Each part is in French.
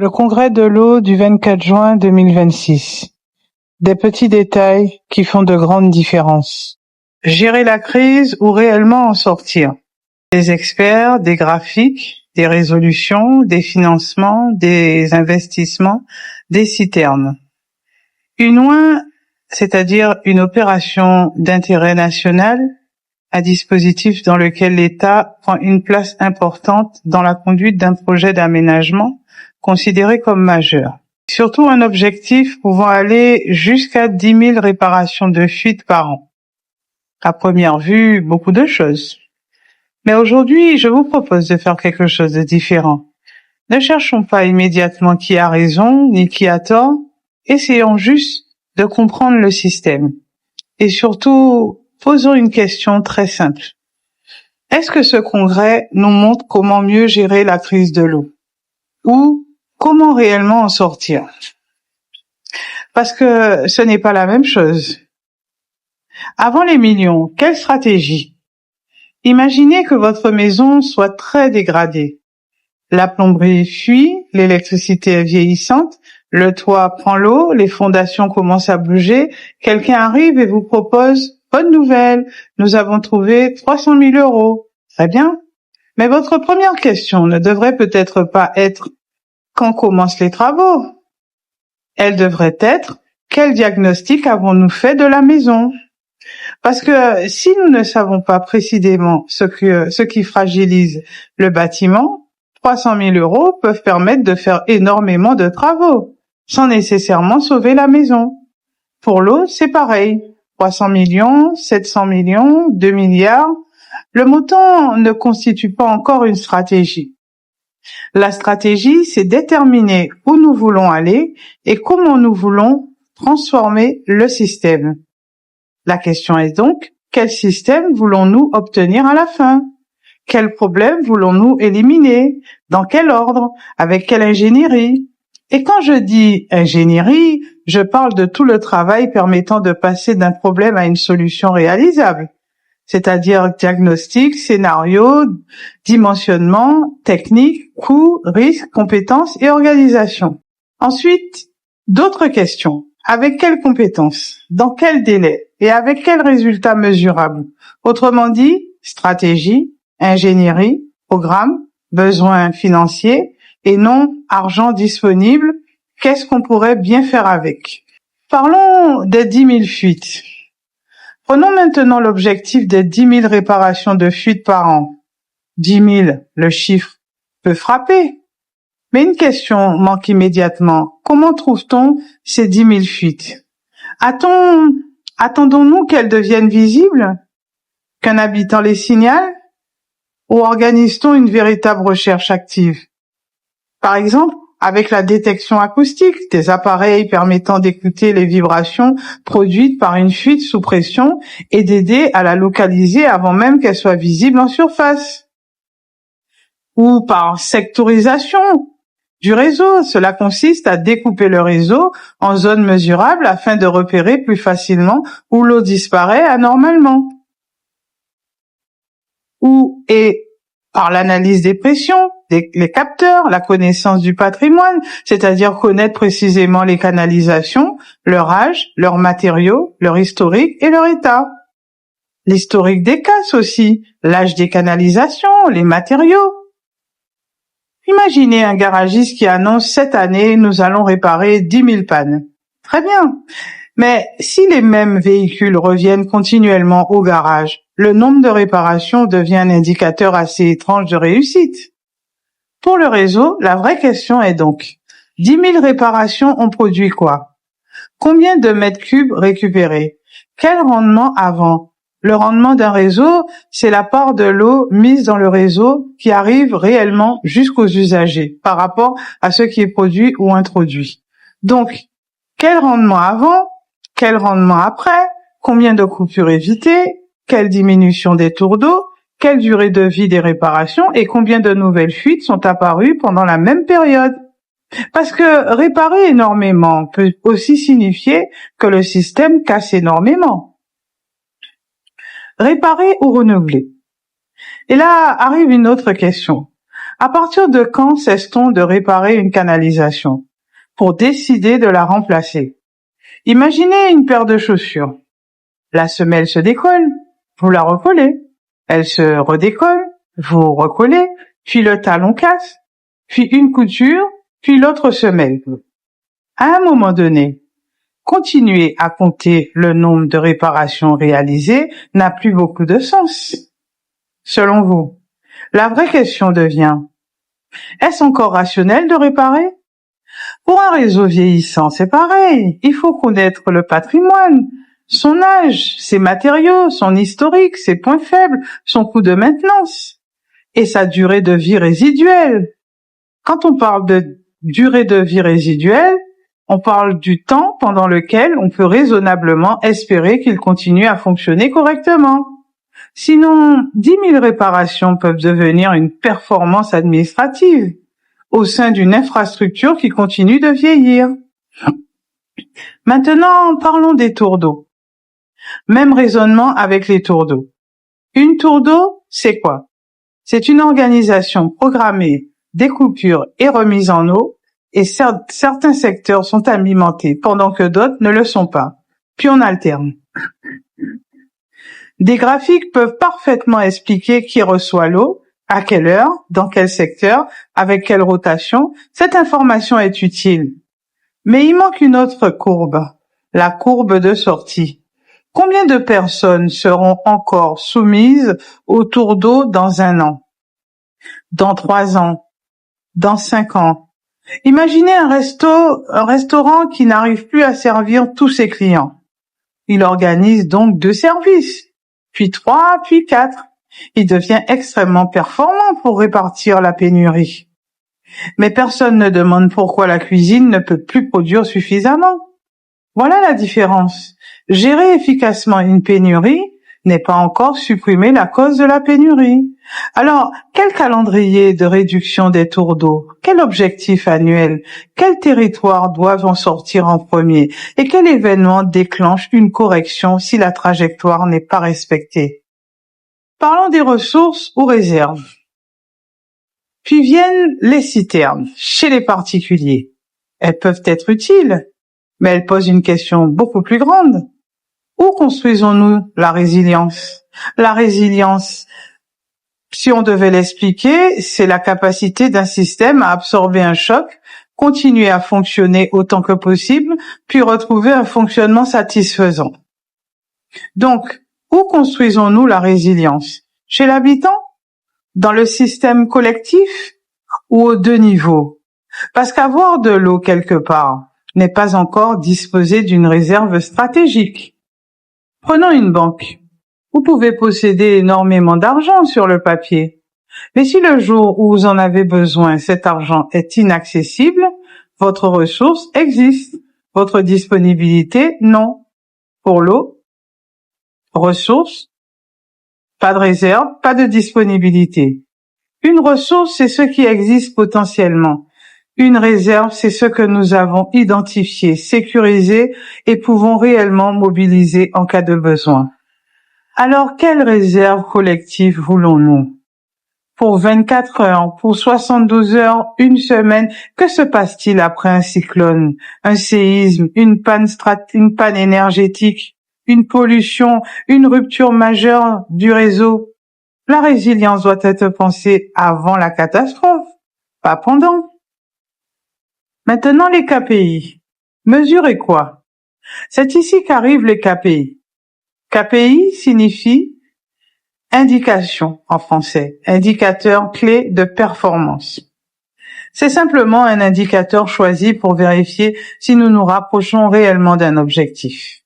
Le congrès de l'eau du 24 juin 2026. Des petits détails qui font de grandes différences. Gérer la crise ou réellement en sortir. Des experts, des graphiques, des résolutions, des financements, des investissements, des citernes. Une OIN, c'est-à-dire une opération d'intérêt national, un dispositif dans lequel l'État prend une place importante dans la conduite d'un projet d'aménagement considéré comme majeur. Surtout un objectif pouvant aller jusqu'à 10 000 réparations de fuites par an. À première vue, beaucoup de choses. Mais aujourd'hui, je vous propose de faire quelque chose de différent. Ne cherchons pas immédiatement qui a raison ni qui a tort. Essayons juste de comprendre le système. Et surtout, posons une question très simple. Est-ce que ce congrès nous montre comment mieux gérer la crise de l'eau? Ou comment réellement en sortir? Parce que ce n'est pas la même chose. Avant les millions, quelle stratégie? Imaginez que votre maison soit très dégradée. La plomberie fuit, l'électricité est vieillissante, le toit prend l'eau, les fondations commencent à bouger, quelqu'un arrive et vous propose « Bonne nouvelle, nous avons trouvé 300 000 euros ». Très bien. Mais votre première question ne devrait peut-être pas être « Quand commencent les travaux ?» Elle devrait être « Quel diagnostic avons-nous fait de la maison ?» Parce que si nous ne savons pas précisément ce qui fragilise le bâtiment, 300 000 euros peuvent permettre de faire énormément de travaux, sans nécessairement sauver la maison. Pour l'eau, c'est pareil. 300 millions, 700 millions, 2 milliards. Le montant ne constitue pas encore une stratégie. La stratégie, c'est déterminer où nous voulons aller et comment nous voulons transformer le système. La question est donc, quel système voulons-nous obtenir à la fin? Quels problèmes voulons-nous éliminer? Dans quel ordre? Avec quelle ingénierie? Et quand je dis ingénierie, je parle de tout le travail permettant de passer d'un problème à une solution réalisable, c'est-à-dire diagnostic, scénario, dimensionnement, technique, coût, risque, compétences et organisation. Ensuite, d'autres questions. Avec quelles compétences? Dans quel délai? Et avec quels résultats mesurables? Autrement dit, stratégie, ingénierie, programme, besoins financiers et non argent disponible. Qu'est-ce qu'on pourrait bien faire avec? Parlons des 10 000 fuites. Prenons maintenant l'objectif des 10 000 réparations de fuites par an. 10 000, le chiffre peut frapper. Mais une question manque immédiatement. Comment trouve-t-on ces 10 000 fuites? Attendons-nous qu'elles deviennent visibles? Qu'un habitant les signale? Ou organise-t-on une véritable recherche active? Par exemple, avec la détection acoustique, des appareils permettant d'écouter les vibrations produites par une fuite sous pression et d'aider à la localiser avant même qu'elle soit visible en surface. Ou par sectorisation du réseau. Cela consiste à découper le réseau en zones mesurables afin de repérer plus facilement où l'eau disparaît anormalement. Et par l'analyse des pressions, les capteurs, la connaissance du patrimoine, c'est-à-dire connaître précisément les canalisations, leur âge, leurs matériaux, leur historique et leur état. L'historique des casses aussi, l'âge des canalisations, les matériaux. Imaginez un garagiste qui annonce cette année, nous allons réparer 10 000 pannes. Très bien. Mais si les mêmes véhicules reviennent continuellement au garage, le nombre de réparations devient un indicateur assez étrange de réussite. Pour le réseau, la vraie question est donc, 10 000 réparations ont produit quoi? Combien de mètres cubes récupérés? Quel rendement avant? Le rendement d'un réseau, c'est la part de l'eau mise dans le réseau qui arrive réellement jusqu'aux usagers par rapport à ce qui est produit ou introduit. Donc, quel rendement avant? Quel rendement après? Combien de coupures évitées? Quelle diminution des tours d'eau? Quelle durée de vie des réparations? Et combien de nouvelles fuites sont apparues pendant la même période? Parce que réparer énormément peut aussi signifier que le système casse énormément. Réparer ou renouveler? Et là arrive une autre question. À partir de quand cesse-t-on de réparer une canalisation pour décider de la remplacer? Imaginez une paire de chaussures. La semelle se décolle, vous la recollez. Elle se redécolle, vous recollez, puis le talon casse, puis une couture, puis l'autre semelle. À un moment donné, continuer à compter le nombre de réparations réalisées n'a plus beaucoup de sens. Selon vous, la vraie question devient, est-ce encore rationnel de réparer? Pour un réseau vieillissant, c'est pareil. Il faut connaître le patrimoine, son âge, ses matériaux, son historique, ses points faibles, son coût de maintenance et sa durée de vie résiduelle. Quand on parle de durée de vie résiduelle, on parle du temps pendant lequel on peut raisonnablement espérer qu'il continue à fonctionner correctement. Sinon, 10 000 réparations peuvent devenir une performance administrative au sein d'une infrastructure qui continue de vieillir. Maintenant, parlons des tours d'eau. Même raisonnement avec les tours d'eau. Une tour d'eau, c'est quoi? C'est une organisation programmée des coupures et remises en eau, et certains secteurs sont alimentés pendant que d'autres ne le sont pas. Puis on alterne. Des graphiques peuvent parfaitement expliquer qui reçoit l'eau, à quelle heure, dans quel secteur, avec quelle rotation. Cette information est utile. Mais il manque une autre courbe, la courbe de sortie. Combien de personnes seront encore soumises au tour d'eau dans 1 an, dans 3 ans, dans 5 ans? Imaginez un restaurant qui n'arrive plus à servir tous ses clients. Il organise donc 2 services, puis 3, puis 4. Il devient extrêmement performant pour répartir la pénurie. Mais personne ne demande pourquoi la cuisine ne peut plus produire suffisamment. Voilà la différence. Gérer efficacement une pénurie n'est pas encore supprimer la cause de la pénurie. Alors, quel calendrier de réduction des tours d'eau? Quel objectif annuel? Quels territoires doivent en sortir en premier? Et quel événement déclenche une correction si la trajectoire n'est pas respectée? Parlons des ressources ou réserves. Puis viennent les citernes, chez les particuliers. Elles peuvent être utiles, mais elles posent une question beaucoup plus grande. Où construisons-nous la résilience? La résilience, si on devait l'expliquer, c'est la capacité d'un système à absorber un choc, continuer à fonctionner autant que possible, puis retrouver un fonctionnement satisfaisant. Donc, où construisons-nous la résilience? Chez l'habitant? Dans le système collectif? Ou aux 2 niveaux? Parce qu'avoir de l'eau quelque part n'est pas encore disposer d'une réserve stratégique. Prenons une banque. Vous pouvez posséder énormément d'argent sur le papier. Mais si le jour où vous en avez besoin, cet argent est inaccessible, votre ressource existe. Votre disponibilité, non. Pour l'eau, ressource, pas de réserve, pas de disponibilité. Une ressource, c'est ce qui existe potentiellement. Une réserve, c'est ce que nous avons identifié, sécurisé et pouvons réellement mobiliser en cas de besoin. Alors, quelle réserve collective voulons-nous? Pour 24 heures, pour 72 heures, une semaine, que se passe-t-il après un cyclone, un séisme, une panne énergétique, une pollution, une rupture majeure du réseau? La résilience doit être pensée avant la catastrophe, pas pendant. Maintenant, les KPI. Mesurer quoi? C'est ici qu'arrivent les KPI. KPI signifie indication en français, indicateur clé de performance. C'est simplement un indicateur choisi pour vérifier si nous nous rapprochons réellement d'un objectif.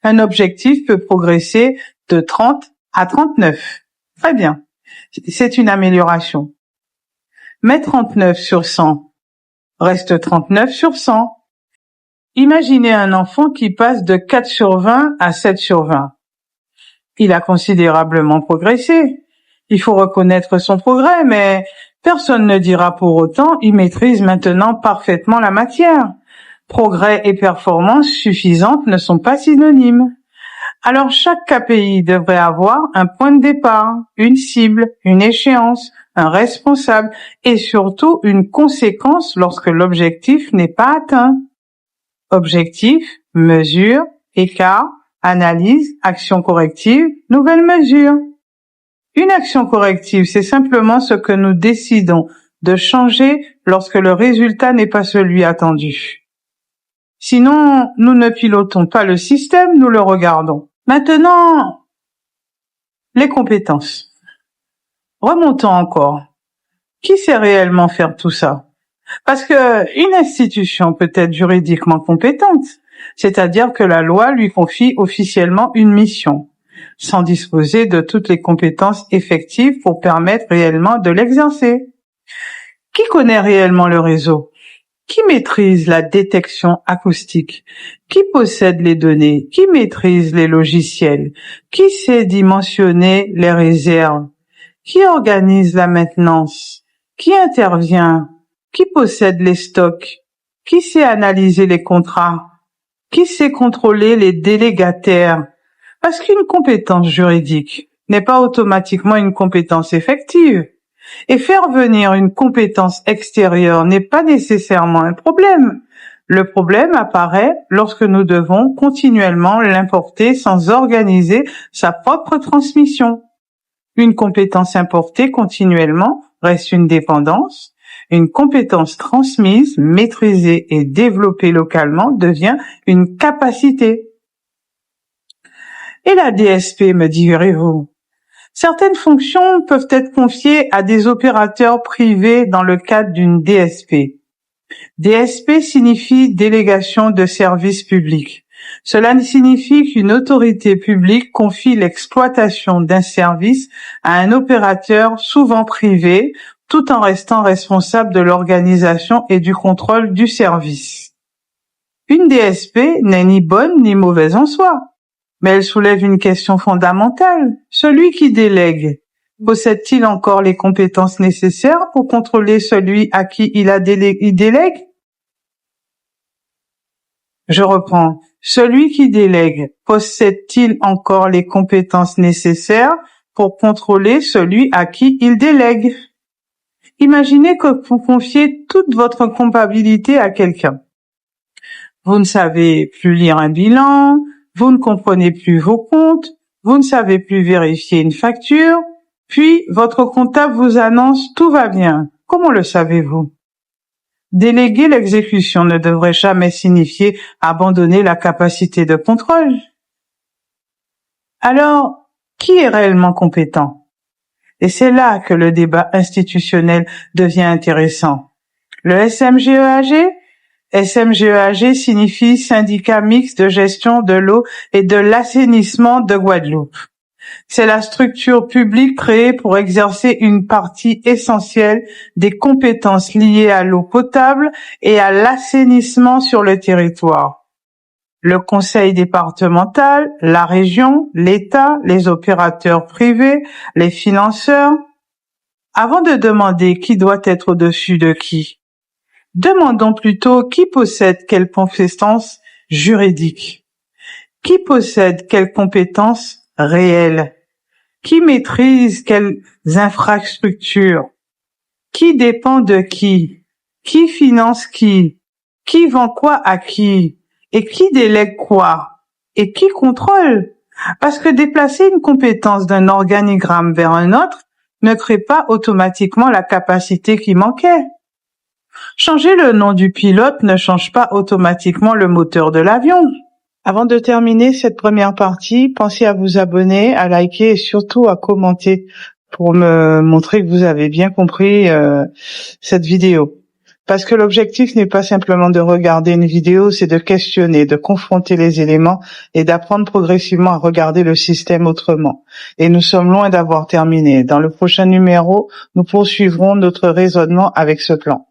Un objectif peut progresser de 30 à 39. Très bien. C'est une amélioration. Mais 39 sur 100 reste 39 sur 100. Imaginez un enfant qui passe de 4 sur 20 à 7 sur 20. Il a considérablement progressé. Il faut reconnaître son progrès, mais personne ne dira pour autant il maîtrise maintenant parfaitement la matière. Progrès et performance suffisantes ne sont pas synonymes. Alors chaque KPI devrait avoir un point de départ, une cible, une échéance, un responsable et surtout une conséquence lorsque l'objectif n'est pas atteint. Objectif, mesure, écart, analyse, action corrective, nouvelle mesure. Une action corrective, c'est simplement ce que nous décidons de changer lorsque le résultat n'est pas celui attendu. Sinon, nous ne pilotons pas le système, nous le regardons. Maintenant, les compétences. Remontons encore. Qui sait réellement faire tout ça? Parce que une institution peut être juridiquement compétente, c'est-à-dire que la loi lui confie officiellement une mission, sans disposer de toutes les compétences effectives pour permettre réellement de l'exercer. Qui connaît réellement le réseau? Qui maîtrise la détection acoustique? Qui possède les données? Qui maîtrise les logiciels? Qui sait dimensionner les réserves? Qui organise la maintenance? Qui intervient? Qui possède les stocks? Qui sait analyser les contrats? Qui sait contrôler les délégataires? Parce qu'une compétence juridique n'est pas automatiquement une compétence effective. Et faire venir une compétence extérieure n'est pas nécessairement un problème. Le problème apparaît lorsque nous devons continuellement l'importer sans organiser sa propre transmission. Une compétence importée continuellement reste une dépendance. Une compétence transmise, maîtrisée et développée localement devient une capacité. Et la DSP, me direz-vous? Certaines fonctions peuvent être confiées à des opérateurs privés dans le cadre d'une DSP. DSP signifie délégation de service public. Cela signifie qu'une autorité publique confie l'exploitation d'un service à un opérateur souvent privé, tout en restant responsable de l'organisation et du contrôle du service. Une DSP n'est ni bonne ni mauvaise en soi. Mais elle soulève une question fondamentale. Celui qui délègue, possède-t-il encore les compétences nécessaires pour contrôler celui à qui il délègue? Je reprends. Celui qui délègue, possède-t-il encore les compétences nécessaires pour contrôler celui à qui il délègue? Imaginez que vous confiez toute votre comptabilité à quelqu'un. Vous ne savez plus lire un bilan, vous ne comprenez plus vos comptes, vous ne savez plus vérifier une facture, puis votre comptable vous annonce « tout va bien ». Comment le savez-vous? Déléguer l'exécution ne devrait jamais signifier abandonner la capacité de contrôle. Alors, qui est réellement compétent? Et c'est là que le débat institutionnel devient intéressant. Le SMGEAG? SMGEAG signifie Syndicat mixte de gestion de l'eau et de l'assainissement de Guadeloupe. C'est la structure publique créée pour exercer une partie essentielle des compétences liées à l'eau potable et à l'assainissement sur le territoire. Le conseil départemental, la région, l'État, les opérateurs privés, les financeurs. Avant de demander qui doit être au-dessus de qui, demandons plutôt qui possède quelles compétences juridiques, qui possède quelles compétences réelles, qui maîtrise quelles infrastructures, qui dépend de qui finance qui vend quoi à qui, et qui délègue quoi, et qui contrôle. Parce que déplacer une compétence d'un organigramme vers un autre ne crée pas automatiquement la capacité qui manquait. Changer le nom du pilote ne change pas automatiquement le moteur de l'avion. Avant de terminer cette première partie, pensez à vous abonner, à liker et surtout à commenter pour me montrer que vous avez bien compris cette vidéo. Parce que l'objectif n'est pas simplement de regarder une vidéo, c'est de questionner, de confronter les éléments et d'apprendre progressivement à regarder le système autrement. Et nous sommes loin d'avoir terminé. Dans le prochain numéro, nous poursuivrons notre raisonnement avec ce plan.